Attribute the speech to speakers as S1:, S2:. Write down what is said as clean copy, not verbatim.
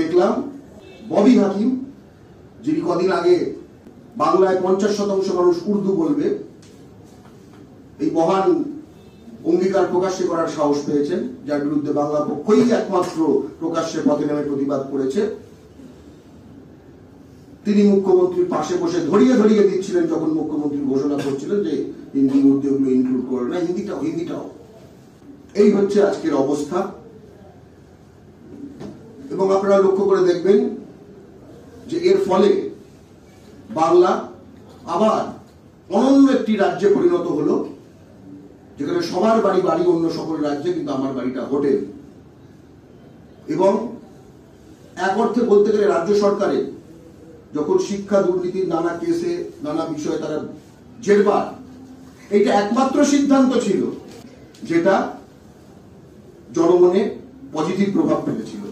S1: দেখলাম ববি হাকিম, যিনি কদিন আগে বাংলায় 50% মানুষ উর্দু বলবে এই মহান অঙ্গীকার প্রকাশ্যে করার সাহস পেয়েছেন, যার বিরুদ্ধে বাংলা পক্ষই একমাত্র প্রকাশ্যে পথে নেমে প্রতিবাদ করেছে। তিনি মুখ্যমন্ত্রীর পাশে বসে ধরিয়ে ধরিয়ে দিচ্ছিলেন যখন মুখ্যমন্ত্রী ঘোষণা করছিলেন যে হিন্দি উর্দু এগুলো ইনক্লুড করে না, হিন্দিটাও। এই হচ্ছে আজকের অবস্থা। এবং আপনারা লক্ষ্য করে দেখবেন যে এর ফলে বাংলা আবার অনন্য একটি রাজ্যে পরিণত হলো, যেখানে সবার বাড়ি বাড়ি অন্য সকল রাজ্যে, কিন্তু আমার বাড়িটা হোটেল। এবং এক অর্থে বলতে গেলে রাজ্য সরকারের যখন শিক্ষা দুর্নীতির নানা কেসে নানা বিষয়ে তারা জেরবার, এটা একমাত্র সিদ্ধান্ত ছিল যেটা জনমনে পজিটিভ প্রভাব ফেলেছিল।